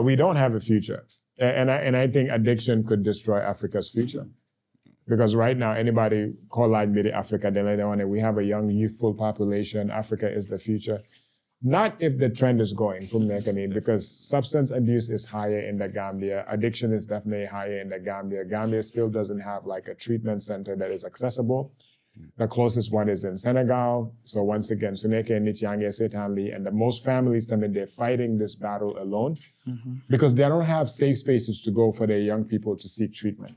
We don't have a future. And I think addiction could destroy Africa's future. Because right now, anybody call like me Africa, we have a young, youthful population. Africa is the future. Not if the trend is going from Mekani, because substance abuse is higher in the Gambia. Addiction is definitely higher in the Gambia. Gambia still doesn't have like a treatment center that is accessible. The closest one is in Senegal. So once again, Suneke and Nityange Setanli, and the most families, they're fighting this battle alone because they don't have safe spaces to go for their young people to seek treatment.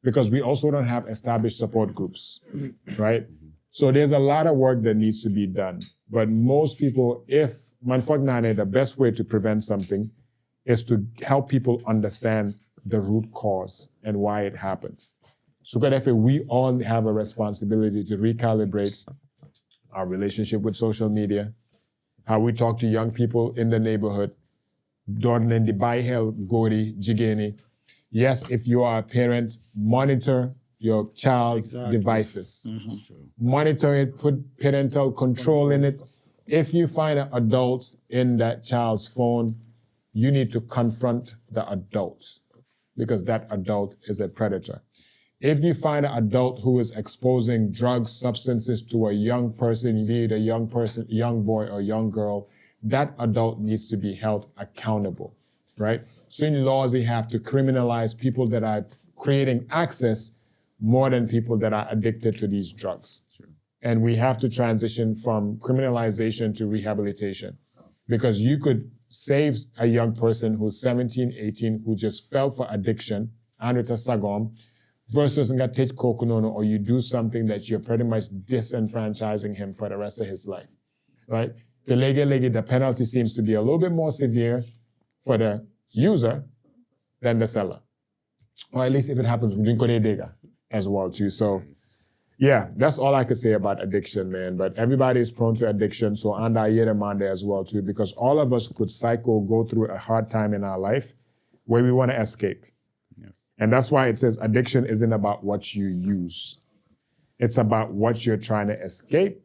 Because we also don't have established support groups, right? So there's a lot of work that needs to be done. But most people, the best way to prevent something is to help people understand the root cause and why it happens. So we all have a responsibility to recalibrate our relationship with social media, how we talk to young people in the neighborhood, yes, if you are a parent, monitor your child's devices. Monitor it, put parental control in it. If you find an adult in that child's phone, you need to confront the adult because that adult is a predator. If you find an adult who is exposing drugs, substances to a young person, be it a young person, young boy or young girl, that adult needs to be held accountable, right? So in laws, they have to criminalize people that are creating access more than people that are addicted to these drugs. Sure. And we have to transition from criminalization to rehabilitation because you could save a young person who's 17, 18, who just fell for addiction, versus or you do something that you're pretty much disenfranchising him for the rest of his life, right? The penalty seems to be a little bit more severe for the user than the seller. Or at least if it happens, as well too. So yeah, that's all I could say about addiction, man. But everybody is prone to addiction. So anda yeremande as well too, because all of us could go through a hard time in our life where we want to escape. Yeah. And that's why it says addiction isn't about what you use. It's about what you're trying to escape.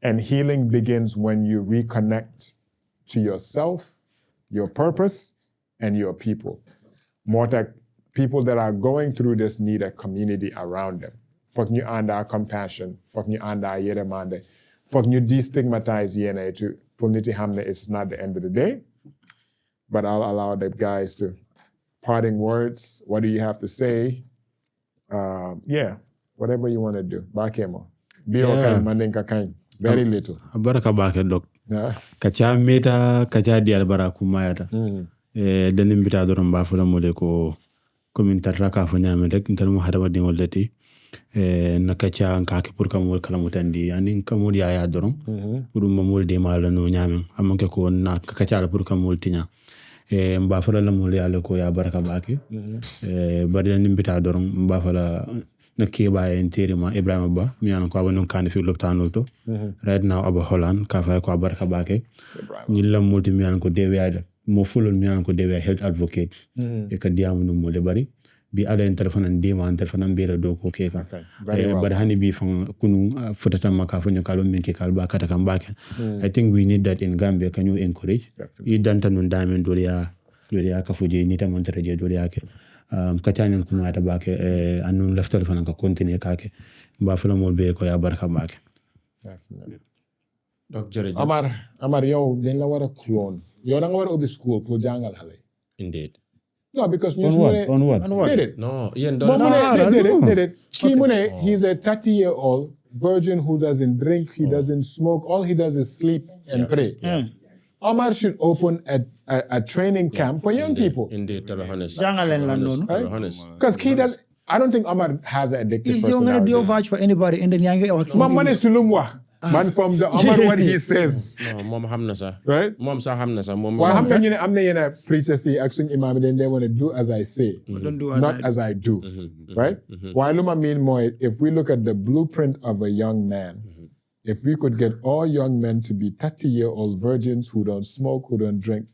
And healing begins when you reconnect to yourself, your purpose, and your people. More people that are going through this need a community around them. Fuck you under compassion. Fuck you under yeremande. Fuck you destigmatize yene to puniti hamne. It's not the end of the day. But I'll allow the guys to parting words. What do you have to say? Yeah, whatever you want to do. Bakemo. Be okay, mandinka kain. Very little. Baraka bake dok. Kacha meta kacha dial baraku mayata. Denim bita doron ba fula mole ko komin tarra ka fo nyame rek ntal mo hadama de ngollati na kacha anka ke pour kamol kala mutandi ani kamol ya doron pour mo mol de mala no nyame amanke ko na kacha la pour kamol tinya mba fala la mol ya ko ya baraka bake bari denim bita doron mba fala na keba enteri ma Ibrahima Ba mi an ko abonon kan fi loptano to right now aba Holland ka fa ko baraka bake ni la multi mi an ko dewe ada mo fulol mi an ko dewe health advocate e ka diamu no mo de bari bi ala en telephone an dima an telephone an bela do ko ke ka bari hani bi fan kunu fotata maka fanyo kalo min ke kalba kata kan bake I think we need that in Gambia. Can you encourage i danta non damen do ya ka fuje ni tam on treje do ya ke kachanyen kuma ata bake anun left telephone ka continue kake ba fala mol be ko ya barka bake Dr. Amar yow dañ la wara clone yow da nga wara ubbi school pour jangal xalé Indeed. No, because on what? Did it? No, did it. He's a 30-year-old virgin who doesn't drink, he doesn't smoke, all he does is sleep and pray. Omar should open a training camp for young people. Indeed, to be honest. Because I don't think Omar has an addictive personality. He's not going to be vouch for anybody in the young. Man is Tulumwa. Man from the Omar what he says. No, mom hamna sa. Right? Mom sa hamna sa. Why I'm not preacher say action imam then they want to do as I say. Don't do as I do. Right? Why Luma mean more if we look at the blueprint of a young man, if we could get all young men to be 30-year-old virgins who don't smoke, who don't drink,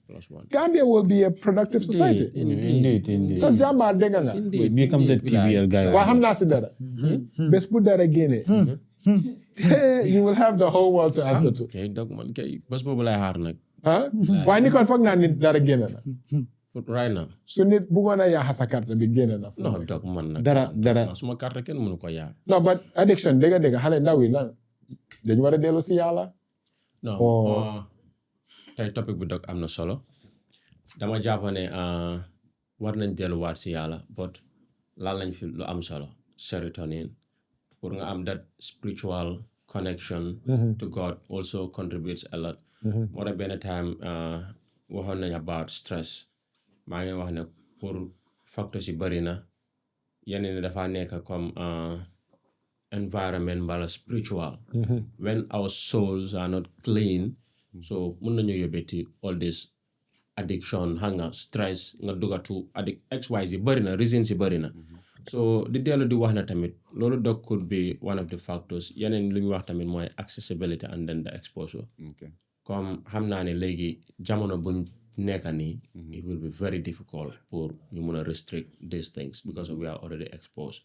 Gambia will be a productive society. Indeed. Because Jamba Deganga. We become the TVL guy. Why I'm not saying that? Let's put that again. You will have the whole world to answer to. Okay, dog man, okay. Bas bobu lay xaar nak. Why ni kon fogg na nit dara génn na. right now. su nit bëggoon a yaa sa carte bi génn na. No, dog man nag. dara suma carte kenn mënu ko yaa. no but addiction dégg xale ndaw yi lan dañu war a dellu si yàlla. No, tey topic bi dog am na solo. Dama jàpp ne war nañ delluwaat si yàlla but laal nañ fi lu am solo serotonin pour nga am that spiritual connection to God also contributes a lot. Moo tax benn time waxoon nañ about stress maa ngi wax ne pour facteurs yi bëri na yeneen ni dafa nekk comme environment mbala spiritual. When our souls are not clean so mun nañu yóbbeti all this addiction hanga stress nga dugatu addict XYZ bëri na reasons yi bëri na so di dellu di wax na tamit loolu dog could be one of the factors yeneen lu ñu wax tamit mooy accessibility and then the exposure. Comme xam naa ne léegi jamono buñ nekka nii it will be very difficult pour ñu mun a restrict these things because we are already exposed.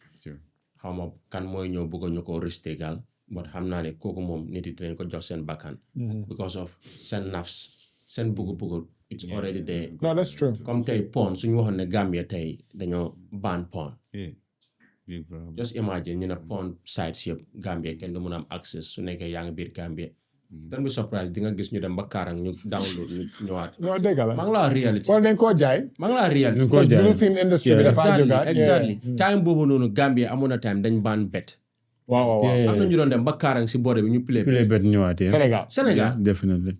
Xaw ma kan mooy ñëw bëgg ñu ko restrictal but xam naa ne kooku moom nit yi dinañ ko jox seen bakkan because of seen nafs seen bugg it's already there. No, that's true. Comme tey porn suñu waxoon ne Gambia tey dañoo ban porn. Big problem. Just imagine ñu ne porn sites yëpp Gambia kenn du mun a am access su nekkee yaa ngi biir Gambia. Don't be surprised di nga gis ñu dem ba Karang ñu download ñu ñëwaat. No dégg la. maa ngi laa reality. wala dañ koo jaay. maa ngi laa reality. because blue film industry bi dafa jógaat. exactly time boobu noonu Gambia amoon na time dañ ban bet. waaw. am na ñu doon dem ba Karang si boode bi ñu play bet ñëwaat Sénégal. definitely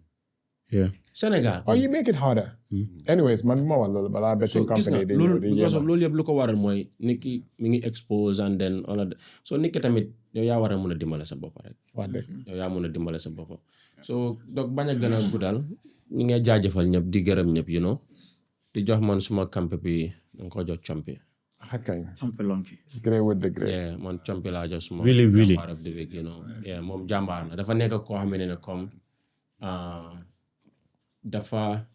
Sénégal. Oh, you make it harder. Anyways man ma wax loolu balaa betting company di loolu because of loolu yëpp lu ko waral mooy nit ki mi ngi expose and then all of that so nit ki tamit yow yaa war a mun a dimbale sa bopp rek. wax dëgg. yow yaa mun a dimbale sa bopp so donc bañ a gën a guddal ñu ngi jaajëfal ñëpp di gërëm ñëpp you know di jox man suma camp bi danga ko jox compi. Okay. Champelonki. Great with the great. yeah man compi laa jox suma. Willy. jàmbaar of the week you know yeah moom jàmbaar na dafa nekk koo xam ne comme dafa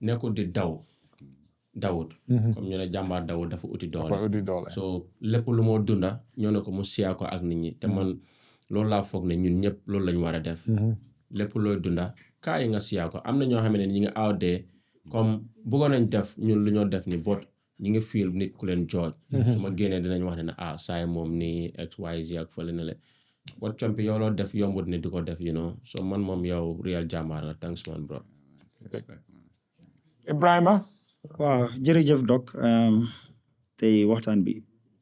nekkul di dawut comme ñu ne jàmbaar dawut dafa uti doole so lépp lu moo dunda ñoo ne ko mu siyaa ko ak nit ñi te man loolu laa foog ne ñun ñëpp loolu lañu war a def lépp looy dunda kaa yi nga siyaa ko am na ñoo xam ne ñi ngi out there comme bëggoon nañ def ñun lu ñoo def ni bot ñi ngi feel nit ku leen jooj su ma génnee dinañ wax ne saay moom ni XYZ ak fële na le bot compi yow loo def yombut ne di ko def you know so man moom yow real jàmbaar la thanks man bro. Ibrahima. waaw jërëjëf Doc tey waxtaan bi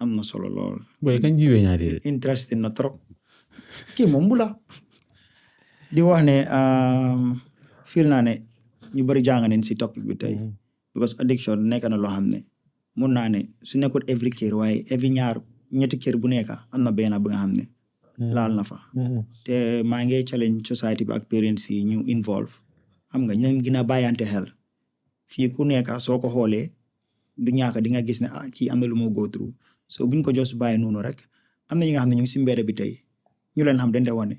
am na solo lool. boy kan jiwee ñaari interesting na trop kii moom bula di wax ne feel naa ne ñu bari jàng nañ si topic bi tey because addiction nekk na loo xam ne mun naa ne su nekkul every kër waaye every ñetti kër bu nekk am na benn bi nga xam ne laal na fa te maa ngi challenge society bi ak parents yi ñu involve xam nga ñu gën a bàyyante xel fii ku nekk soo ko xoolee du ñàkk di nga gis ne kii am na lu moo go through so buñ ko jos bàyyi noonu rek am na ñi nga xam ne ñu ngi si mbedd bi tey ñu leen xam dañ de wane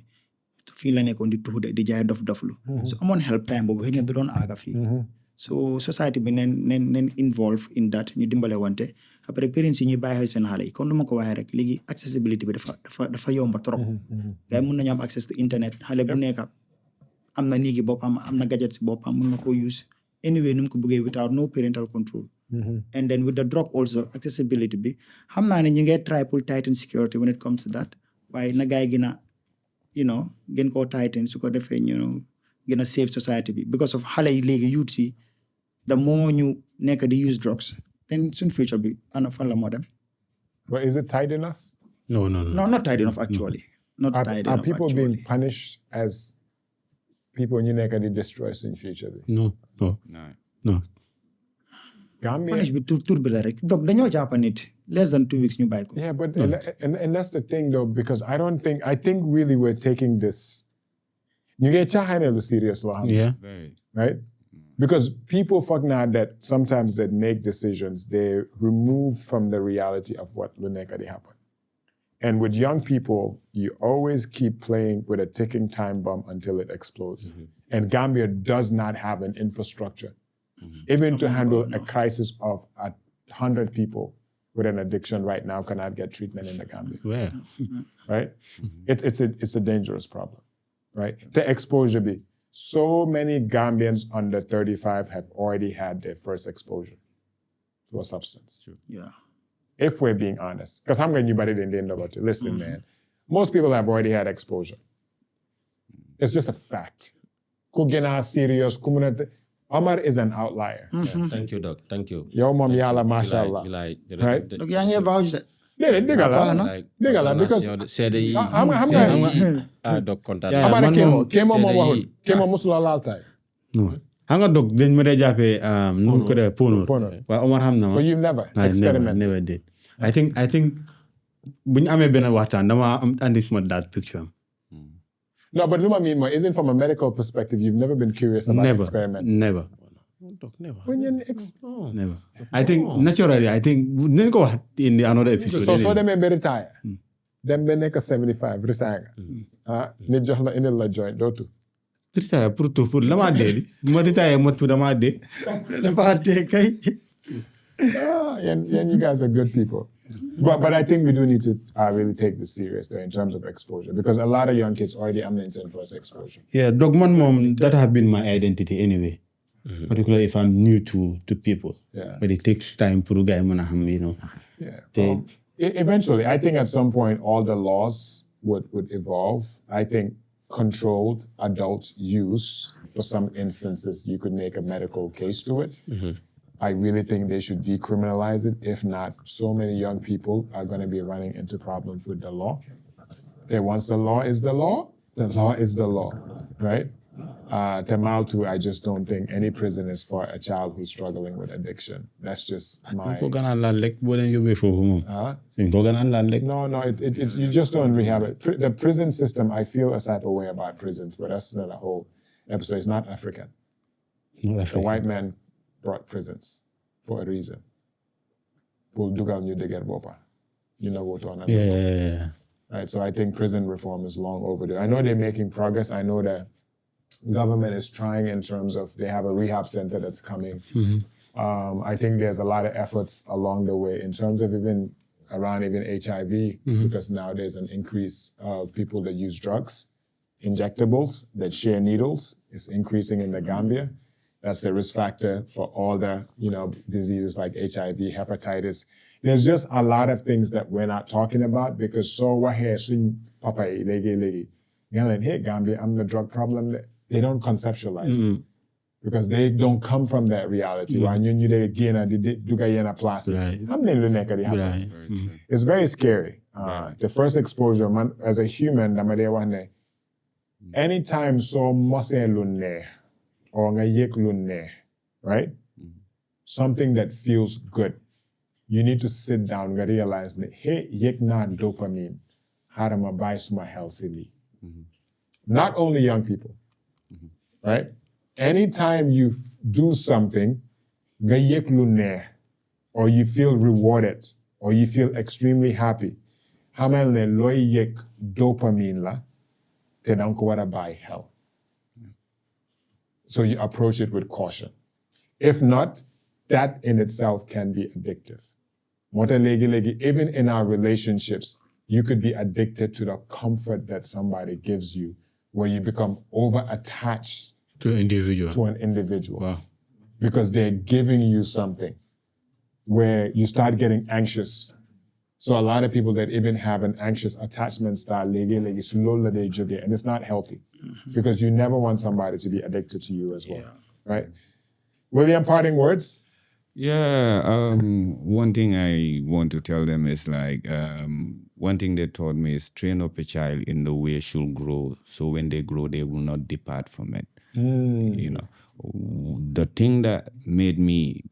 fii la nekkoon di tuude di jaay doflu so amoon help time boobu xëy na du doon aaga fii so society bi neen involve in that ñu dimbale wante après parents yi ñuy bàyyi xel seen xale yi comme lu ma ko waxee rek léegi accessibility bi dafa yomba trop gars yi mun nañu am access to internet xale bu nekk am na néegi boppam am na gadget si boppam mun na koo use anyway nu mu ko bëggee without no parental control and then with the drug also accessibility bi xam naa ne ñu ngi try pour tighten security when it comes to that waaye na gars yi gën a gën koo tighten su ko defee gën a save society bi because of xale yi léegi youth si the more ñu nekk di use drugs then suñ future bi ana fan la moo dem. But is it tight enough? No, not tight enough actually. Not tight enough. Are people actually being punished as people ñu nekk di destroy suñ future bi? No. Gambia. Punish bi tur bi la rek donc dañoo jàpp nit less than 2 weeks ñu bàyyi ko. Yeah, but and that's the thing though, because I think really we're taking this. You get a serious law. Yeah. Very. Right? Because people fuck now that sometimes they make decisions, they remove from the reality of what Luneka happen. And with young people, you always keep playing with a ticking time bomb until it explodes. And Gambia does not have an infrastructure, even to handle a crisis of 100 people with an addiction right now cannot get treatment in the Gambia. Where? Right? It's a dangerous problem, right? The exposure be. So many Gambians under 35 have already had their first exposure. to a substance. True. Yeah. If we're being honest. Because I'm going to in the end about it. Listen, man, most people have already had exposure. It's just a fact. Kugena serious community. Omar is an outlier. Yeah, thank you, Doc. Thank you. Yo, mom, Thank yalla, you. mashallah. Right? Donc yaa ngi vouch de. Dégg la dégg la because seede yi xam nga Doc kontaan Yeah, naa. Amara man Kémo moom Kémo moom seede waxul yi- Kémo musula laal tay. non xam nga dog dañ ma dee jàppee nu mu ko defee pono Pono. waaye Omar xam na ma But you've never I experimented. never did I think bu ñu amee benn waxtaan dama am andi suma that picture am No, but Luma mean isn't from a medical perspective. You've never been curious about experimenting. never Doc, never. When you never I think naturally I think nañ ko wax in another episode so demee ba retire. Dem ba nekk 75 retire. Nit jox la indil la joint dootu. retire pour damaa dee di ma retire mot pour damaa dee Dafa dee kay. You guys are good people. But I think we do need to really take this serious though, in terms of exposure, because a lot of young kids already am in first exposure. yeah dog man moom that have been my identity anyway particularly if I'm new to people Yeah. but it takes time pour gars yi mën a xam you know Yeah. They- Well, eventually, I think at some point all the laws would evolve. I think controlled adult use, for some instances, you could make a medical case to it. I really think they should decriminalize it. If not, so many young people are going to be running into problems with the law. Once the law is the law is the law, right? Tamaltu, I just don't think any prison is for a child who's struggling with addiction. That's just my... dañ ko gën a laal rek boo leen yóbbee foofu moom dañ ko gën a laal rek No, you just don't rehab it. The prison system, I feel a type of way about prisons, but that's not a whole episode. It's not African. The white man brought prisons for a reason. Pour dugal ñu dëgër boppa. You know what on yeah Right, so I think prison reform is long overdue. I know they're making progress. I know the government is trying in terms of they have a rehab center that's coming. I think there's a lot of efforts along the way in terms of even HIV, because now there's an increase of people that use drugs, injectables that share needles is increasing in the Gambia. That's a risk factor for all the diseases like HIV, hepatitis. There's just a lot of things that we're not talking about because so we're here soon, papa, legi. Hey, Gambia, I'm the drug problem. They don't conceptualize it because they don't come from that reality. When you gain a place, right it's very scary. The first exposure, man, as a human, anytime so mose lunne or nga yek lunne, right? Something that feels good. You need to sit down and realize that, hey, yek na dopamine, harama buy suma healthily. Not only young people, right? Anytime you do something, nga yek lunne, or you feel rewarded, or you feel extremely happy, hamel ne loy yek dopamine la, te dang ko wara buy hell. So you approach it with caution. If not, that in itself can be addictive. Even in our relationships, you could be addicted to the comfort that somebody gives you, where you become over-attached to an individual to an individual. Wow. Because they're giving you something where you start getting anxious. So a lot of people that even have an anxious attachment style, and it's not healthy because you never want somebody to be addicted to you as well, right? William, parting words? Yeah, one thing I want to tell them is like, one thing they taught me is train up a child in the way she'll grow. So when they grow, they will not depart from it. You know, the thing that made me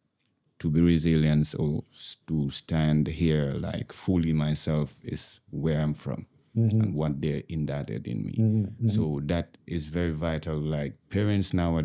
to be resilient or to stand here like fully myself is where I'm from and what they indebted in me. So that is very vital. Like parents nowadays,